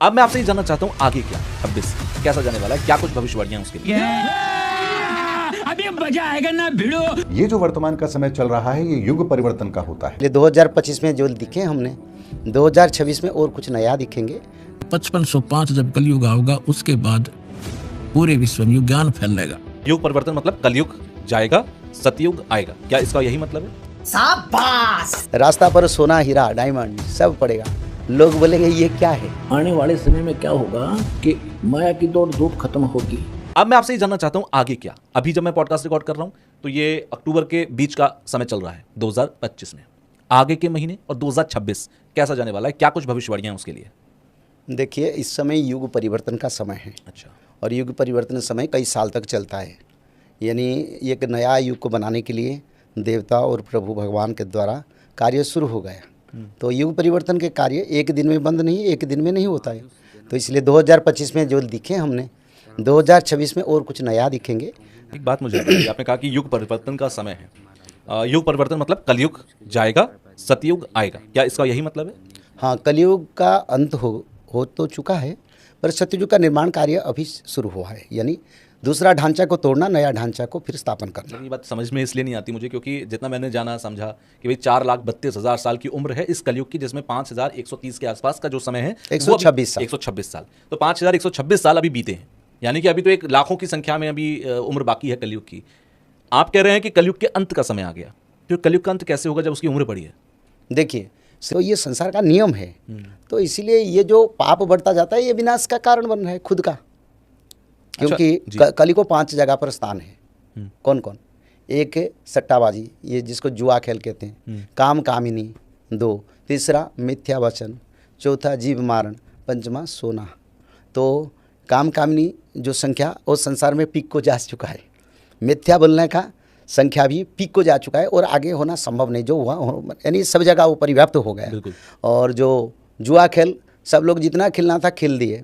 अब मैं आपसे ये जानना चाहता हूँ आगे क्या 26 कैसा जाने वाला है, क्या कुछ भविष्यवाणियां उसके लिए। अभी मजा आएगा ना भिड़ो। ये जो वर्तमान का समय चल रहा है ये युग परिवर्तन का होता है। 2025 में जो दिखे हमने 2026 में और कुछ नया दिखेंगे। 5505 जब कलयुग आएगा उसके बाद पूरे विश्व में ज्ञान फैलेगा। युग परिवर्तन मतलब कलयुग जाएगा, सतयुग आएगा, क्या इसका यही मतलब है? रास्ता पर सोना हीरा डायमंड सब पड़ेगा। लोग बोलेंगे ये क्या है। आने वाले समय में क्या होगा कि माया की दौड़ धूप खत्म होगी। अब मैं आपसे ये जानना चाहता हूँ आगे क्या। अभी जब मैं पॉडकास्ट रिकॉर्ड कर रहा हूँ तो ये अक्टूबर के बीच का समय चल रहा है 2025 में। आगे के महीने और 2026 कैसा जाने वाला है, क्या कुछ भविष्यवाणियां उसके लिए? देखिए इस समय युग परिवर्तन का समय है। अच्छा। और युग परिवर्तन समय कई साल तक चलता है। यानी एक नया युग को बनाने के लिए देवता और प्रभु भगवान के द्वारा कार्य शुरू हो गया। तो युग परिवर्तन के कार्य एक दिन में बंद नहीं, एक दिन में नहीं होता है। तो इसलिए 2025 में जो दिखे हमने 2026 में और कुछ नया दिखेंगे। एक बात मुझे बताइए, आपने कहा कि युग परिवर्तन का समय है। युग परिवर्तन मतलब कलयुग जाएगा, सतयुग आएगा, क्या इसका यही मतलब है? हाँ, कलयुग का अंत हो तो चुका है, पर सतयुग का निर्माण कार्य अभी शुरू हुआ है। यानी दूसरा ढांचा को तोड़ना, नया ढांचा को फिर स्थापन करना। ये बात समझ में इसलिए नहीं आती मुझे क्योंकि जितना मैंने जाना समझा कि भाई 4,32,000 साल की उम्र है इस कलयुग की, जिसमें 5,130 के आसपास का जो समय है 126 साल। तो 5,126 साल अभी बीते हैं, यानी कि अभी तो एक लाखों की संख्या में अभी उम्र बाकी है कलयुग की। आप कह रहे हैं कि कलयुग के अंत का समय आ गया। तो कलयुग का अंत कैसे होगा जब उसकी उम्र बढ़ी है? देखिए तो ये संसार का नियम है। तो इसीलिए ये जो पाप बढ़ता जाता है ये विनाश का कारण बन रहा है खुद का। क्योंकि कली को 5 जगह पर स्थान है। कौन कौन? एक है सट्टाबाजी, ये जिसको जुआ खेल कहते हैं। काम कामिनी 2, तीसरा मिथ्या वचन, चौथा जीव मारण, पंचमा सोना। तो काम कामिनी जो संख्या वो संसार में पीक को जा चुका है। मिथ्या बोलने का संख्या भी पीक को जा चुका है और आगे होना संभव नहीं। जो हुआ यानी सब जगह वो परिव्याप्त हो गया। और जो जुआ खेल सब लोग जितना खेलना था खेल दिए।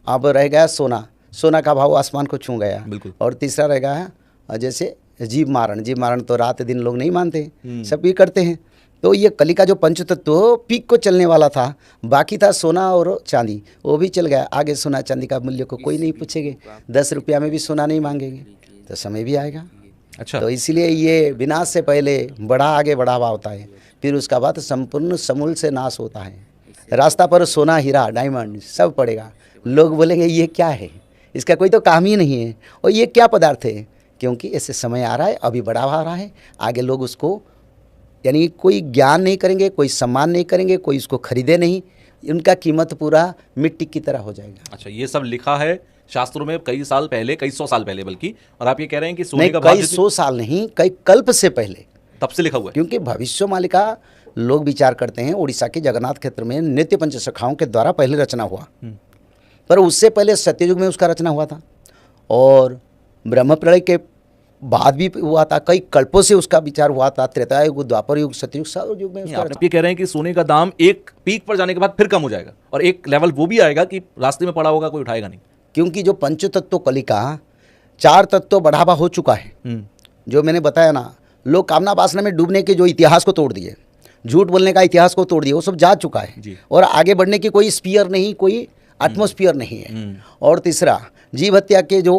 अब रह गया सोना, सोना का भाव आसमान को छू गया। और तीसरा रह गया है जैसे जीव मारण तो रात दिन लोग नहीं मानते, सब भी करते हैं। तो ये कली का जो पंच तत्व पीक को चलने वाला था, बाकी था सोना और चांदी, वो भी चल गया। आगे सोना चांदी का मूल्य को कोई नहीं पूछेंगे, 10 रुपया में भी सोना नहीं मांगेंगे। तो समय भी आएगा। अच्छा। तो इसलिए ये विनाश से पहले बड़ा आगे बढ़ावा होता है, फिर उसका बाद संपूर्ण समूल से नाश होता है। रास्ता पर सोना हीरा डायमंड सब पड़ेगा। लोग बोलेंगे ये क्या है, इसका कोई तो काम ही नहीं है, और ये क्या पदार्थ है। क्योंकि ऐसे समय आ रहा है, अभी बढ़ावा आ रहा है। आगे लोग उसको यानी कोई ज्ञान नहीं करेंगे, कोई सम्मान नहीं करेंगे, कोई उसको खरीदे नहीं, उनका कीमत पूरा मिट्टी की तरह हो जाएगा। अच्छा, ये सब लिखा है शास्त्रों में कई साल पहले, कई 100 साल पहले बल्कि। और आप ये कह रहे हैं कि सोने का कई 100 साल नहीं, कई कल्प से पहले तब से लिखा हुआ है। क्योंकि भविष्यवाणी का लोग विचार करते हैं उड़ीसा के जगन्नाथ क्षेत्र में नित्य पंचसखाओं के द्वारा पहले रचना हुआ, पर उससे पहले सत्ययुग में उसका रचना हुआ था। और ब्रह्म प्रलय के बाद भी हुआ था, कई कल्पों से उसका विचार हुआ था। त्रेता युग, द्वापर युग, सतयुग, सब युग में उसका आप ये कह रहे हैं कि सोने का दाम एक पीक पर जाने के बाद फिर कम हो जाएगा और एक लेवल वो भी आएगा कि रास्ते में पड़ा होगा कोई उठाएगा नहीं। क्योंकि जो पंच तत्व कली का 4 तत्व बढ़ावा हो चुका है। जो मैंने बताया ना, लोग कामना वासना में डूबने के जो इतिहास को तोड़ दिए, झूठ बोलने का इतिहास को तोड़ दिए, वो सब जा चुका है। और आगे बढ़ने की कोई स्पीयर नहीं, कोई एटमॉस्फेयर नहीं है। और तीसरा जीव हत्या के जो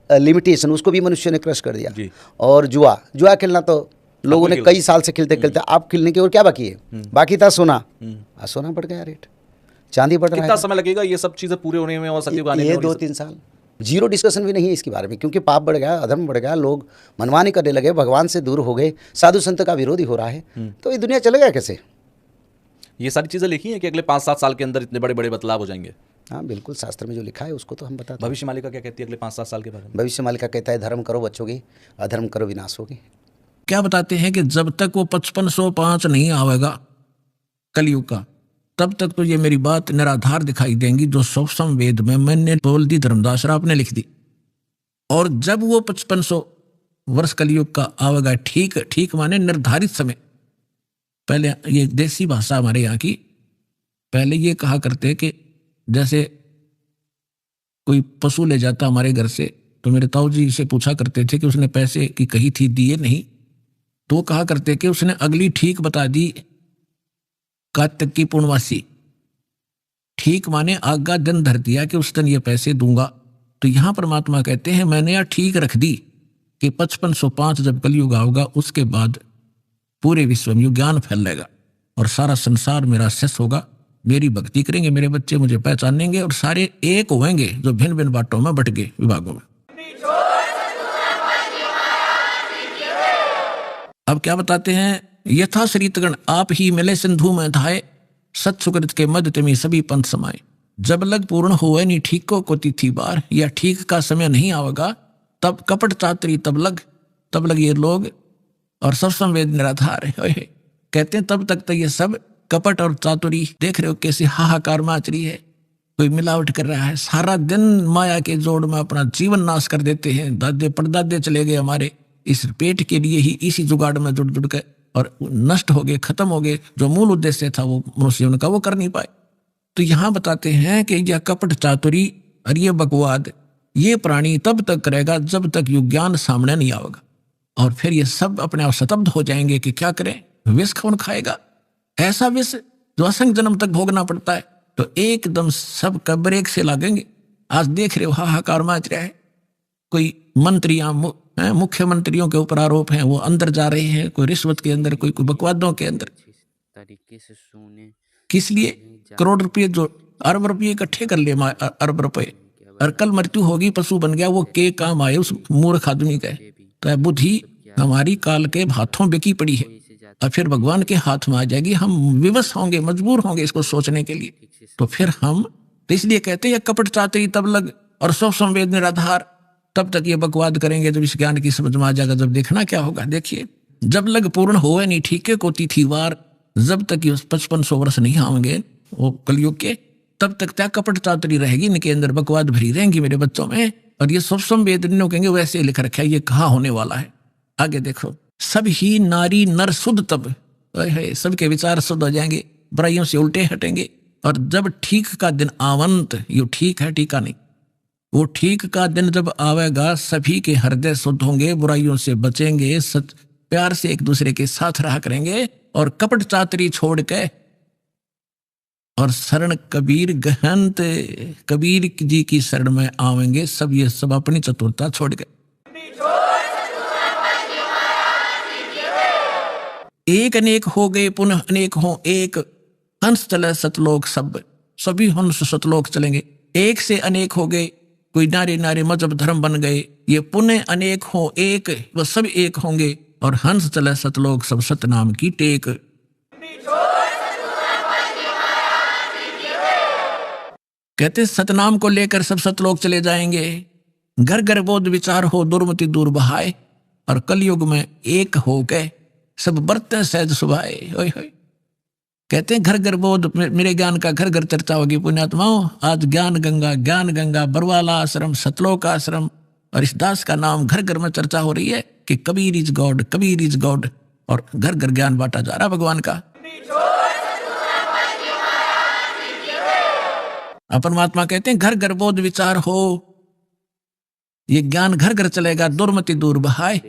लिमिटेशन, उसको भी मनुष्य ने क्रश कर दिया। और जुआ खेलना तो लोगों ने कई साल से खेलते खेलते, आप खेलने की और क्या बाकी है? बाकी था सोना। सोना बढ़ गया रेट, चांदी बढ़ रहा है। कितना समय लगेगा ये सब चीजें पूरे होने में और सतयुग आने में? ये 2-3 साल। जीरो डिस्कशन भी नहीं है इसके बारे में, क्योंकि पाप बढ़ गया, अधर्म बढ़ गया, लोग मनमानी करने लगे, भगवान से दूर हो गए, साधु संत का विरोधी हो रहा है। तो ये दुनिया चलेगा कैसे? ये सारी चीजें लिखी हैं कि अगले 5-7 साल के अंदर इतने बड़े बड़े बदलाव हो जाएंगे। हाँ बिल्कुल, शास्त्र में जो लिखा है उसको तो हम बताते हैं। भविष्य मालिका क्या कहती है अगले 5-7 साल के बारे में? भविष्य मालिका कहता है धर्म करो बचोगे, अधर्म करो विनाश होगे। क्या बताते हैं कि जब तक वो 5505 नहीं आवेगा कलयुग का, तब तक तो ये मेरी बात निराधार दिखाई देंगी जो सौसम वेद में मैंने बोल दी, धर्मदास राव ने लिख दी। और जब वो 5500 वर्ष कलयुग का आवेगा, ठीक माने निर्धारित समय। पहले ये देसी भाषा हमारे यहाँ की, पहले ये कहा करते कि जैसे कोई पशु ले जाता हमारे घर से, तो मेरे ताऊ जी से पूछा करते थे कि उसने पैसे की कही थी, दिए नहीं, तो वो कहा करते कि उसने अगली ठीक बता दी कार्तिक की पूर्णवासी। ठीक माने आज्ञा दिन धर दिया कि उस दिन ये पैसे दूंगा। तो यहाँ परमात्मा कहते हैं मैंने यह ठीक रख दी कि 5505 जब कलयुग आओगा उसके बाद पूरे विश्व में ज्ञान फैलेगा और सारा संसार मेरा शिष्य होगा, मेरी भक्ति करेंगे, मेरे बच्चे मुझे पहचानेंगे और सारे एक होंगे जो भिन्न भिन्न बाटों में बट गए विभागों में। अब क्या बताते हैं, यथा श्रीतगण आप ही मिले सिंधु में धाये, सत सुकृत के मध्य तुम्हें सभी पंथ समाये। जब लग पूर्ण हुए नहीं ठीक को तिथि बार, या ठीक का समय नहीं आवेगा तब कपट चातरी तब लग ये लोग और सब संवेद निराधार है। कहते हैं तब तक तो ये सब कपट और चातुरी, देख रहे हो कैसे हाहाकार मच रही है, कोई मिलावट कर रहा है, सारा दिन माया के जोड़ में अपना जीवन नाश कर देते हैं। दादे परदादे चले गए हमारे इस पेट के लिए ही, इसी जुगाड़ में जुड़ जुड़ के और नष्ट हो गए, खत्म हो गए। जो मूल उद्देश्य था वो मनुष्य उनका वो कर नहीं पाए। तो यहाँ बताते हैं कि यह कपट चातुरी और ये बकवाद ये प्राणी तब तक करेगा जब तक युग ज्ञान सामने नहीं आएगा, और फिर ये सब अपने आप शतब्द हो जाएंगे कि क्या करें, विष कौन खाएगा, ऐसा विष जो असंख्य जन्म तक भोगना पड़ता है। तो एकदम सब कब्रेक से लागेंगे। आज देख रहे हो हाहाकार मच रहा है, कोई मंत्रियां मुख्यमंत्रियों के ऊपर आरोप हैं, वो अंदर जा रहे हैं, कोई रिश्वत के अंदर, कोई बकवादों के अंदर। तरीके से सोने किस लिए? करोड़ रुपये जो अरब रुपये इकट्ठे कर लिए, अरब रुपये, और कल मृत्यु होगी, पशु बन गया, वो के काम आए उस मूर्ख आदमी का। तो बुद्धि हमारी काल के हाथों बिकी पड़ी है और फिर भगवान के हाथ में आ जाएगी। हम विवश होंगे, मजबूर होंगे इसको सोचने के लिए। तो फिर हम तो इसलिए कहते हैं कपट चातरी तब लग और सब संवेद निराधार, तब तक ये बकवाद करेंगे जब इस ज्ञान की समझ में आ जाएगा। जब देखना क्या होगा, देखिए जब लग पूर्ण होए नहीं ठीके को तिथि वार, जब तक ये 5500 वर्ष नहीं आएंगे वो कलयुग के, तब तक क्या कपट चातुरी रहेगी, इनके अंदर बकवाद भरी रहेंगी मेरे बच्चों में। और ये सब संवेद कहेंगे वैसे लिख रखा है, ये कहाँ होने वाला है। आगे देखो, सब ही नारी नर शुद्ध तब, सबके विचार शुद्ध हो जाएंगे, बुराइयों से उल्टे हटेंगे। और जब ठीक का दिन आवंत, ये ठीक है टीका नहीं, वो ठीक का दिन जब आवेगा सभी के हृदय शुद्ध होंगे, बुराइयों से बचेंगे, सच प्यार से एक दूसरे के साथ रहा करेंगे और कपट चातरी छोड़ के और शरण कबीर गहंत, कबीर जी की शरण में आवेंगे सब, ये सब अपनी चतुरता छोड़ के। एक अनेक हो गए पुनः अनेक हो एक, हंस चले सतलोक सब, सभी हंस सतलोक चलेंगे। एक से अनेक हो गए, कोई नारे नारे मजहब धर्म बन गए, ये पुनः अनेक हो एक, वह सब एक होंगे और हंस चले सतलोक सब, सतनाम की टेक। कहते सतनाम को लेकर सब सतलोक चले जाएंगे। घर घर बोध विचार हो दुर्मति दूर बहाए, और कलयुग में एक हो गए सब बरते सहज सुभाए। ओए होए, कहते हैं घर घर बोध, मेरे ज्ञान का घर घर चर्चा होगी पुण्यात्माओं। आज ज्ञान गंगा बरवाला आश्रम, सतलोक आश्रम और इस दास का नाम घर घर में चर्चा हो रही है कि कबीर इज गॉड, और घर घर ज्ञान बांटा जा रहा भगवान का। परमात्मा कहते हैं घर घर बोध विचार हो, ये ज्ञान घर घर चलेगा, दुर्मति दूर बहाए,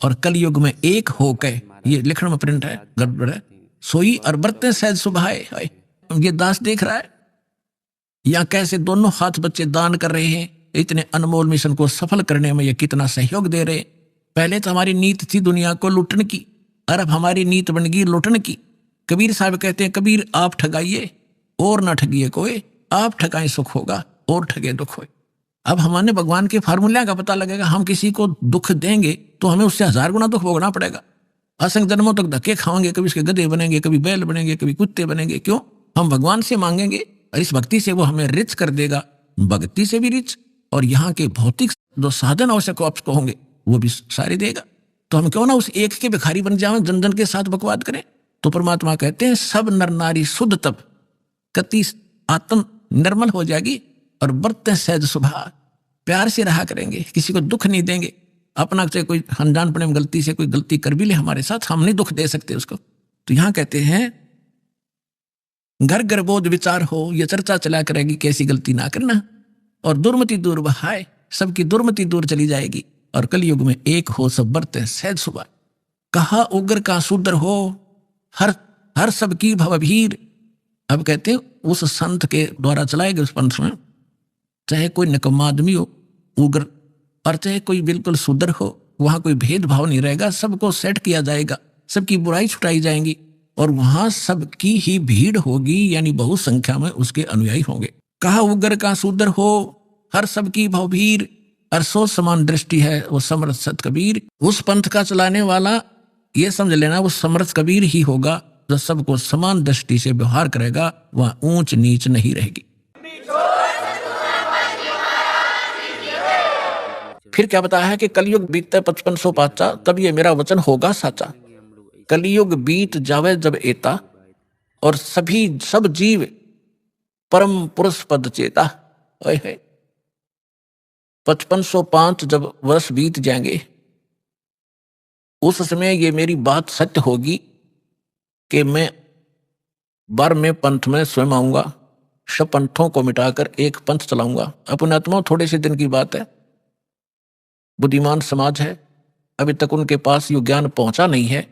और कलयुग में एक हो गए, ये लिखण में प्रिंट है, गड़बड़ है, सोई और बरते सहज सुभाए। ये दास देख रहा है या कैसे दोनों हाथ बच्चे दान कर रहे हैं, इतने अनमोल मिशन को सफल करने में ये कितना सहयोग दे रहे हैं। पहले तो हमारी नीत थी दुनिया को लूटने की, और अब हमारी नीत बन गई लूटने की। कबीर साहब कहते हैं कबीर आप ठगाइए और ना ठगिए कोई, आप ठगाएं सुख होगा और ठगे दुख होए। अब हमारे भगवान के फार्मूला का पता लगेगा, हम किसी को दुख देंगे तो हमें उससे 1000 गुना दुख भोगना पड़ेगा। असंख्य जन्मों तक धक्के खाएंगे, कभी इसके गधे बनेंगे, कभी बैल बनेंगे, कभी कुत्ते बनेंगे। क्यों? हम भगवान से मांगेंगे और इस भक्ति से वो हमें रिच कर देगा, भक्ति से भी रिच, और यहाँ के भौतिक जो साधन आवश्यक आपको होंगे वो भी सारे देगा। तो हम क्यों ना उस एक के भिखारी बन जाएं, जन जन के साथ बकवाद करें। तो परमात्मा कहते हैं सब नर नारी शुद्ध तब, कति आत्म निर्मल हो जाएगी और बरते सहज सुभाव, प्यार से रहा करेंगे, किसी को दुख नहीं देंगे। अपना से कोई अनजानपने में गलती से कोई गलती कर भी ले हमारे साथ, हम नहीं दुख दे सकते उसको। तो यहाँ कहते हैं घर घर बोध विचार हो, ये चर्चा चला करेगी कैसी गलती ना करना, और दुर्मति दूर बहाए, सबकी दुर्मति दूर चली जाएगी, और कलयुग में एक हो सब बरते सहज सुभाव। कहा उग्र का शूद्र हो, हर सबकी भवभीर, अब कहते हैं उस संत के द्वारा चलाए गए उस पंथ में चाहे कोई निकम्मा आदमी हो, उग्र, और चाहे कोई बिल्कुल सुधर हो, वहां कोई भेदभाव नहीं रहेगा, सबको सेट किया जाएगा, सबकी बुराई छुटाई जाएंगी, और वहां सबकी ही भीड़ होगी, यानी बहुत संख्या में उसके अनुयायी होंगे। कहा उग्र का सुधर हो, हर सबकी भवभीर, और सो समान दृष्टि है वो समर्थ सत कबीर। उस पंथ का चलाने वाला ये समझ लेना वो समर्थ कबीर ही होगा जो सबको समान दृष्टि से व्यवहार करेगा, वहां ऊंच नीच नहीं रहेगी। फिर क्या बताया है कि कलयुग बीतते 5500 पाचा, तब ये मेरा वचन होगा साचा। कलयुग बीत जावे जब एता, और सब जीव परम पुरुष पद चेता। 5505 जब वर्ष बीत जाएंगे, उस समय ये मेरी बात सत्य होगी कि मैं 12वें पंथ में स्वयं आऊंगा, सब पंथों को मिटाकर एक पंथ चलाऊंगा। अपने आत्मा थोड़े से दिन की बात है, बुद्धिमान समाज है, अभी तक उनके पास ये ज्ञान पहुंचा नहीं है,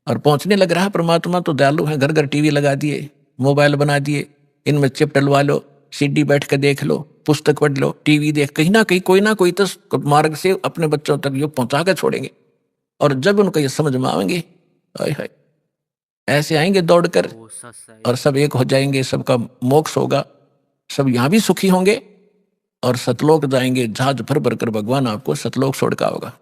और पहुंचने लग रहा है। परमात्मा तो दयालु है, घर घर टीवी लगा दिए, मोबाइल बना दिए, इनमें चिप डलवा लो, सीडी बैठ कर देख लो, पुस्तक पढ़ लो, टीवी देख, कहीं ना कोई तो मार्ग से अपने बच्चों तक ये पहुंचा कर छोड़ेंगे। और जब उनको ये समझ में आएंगे, हाय ऐसे आएंगे दौड़कर, और सब एक हो जाएंगे, सबका मोक्ष होगा, सब यहाँ भी सुखी होंगे, और सतलोक जाएंगे, जहाज भर भर कर भगवान आपको सतलोक छोड़ का होगा।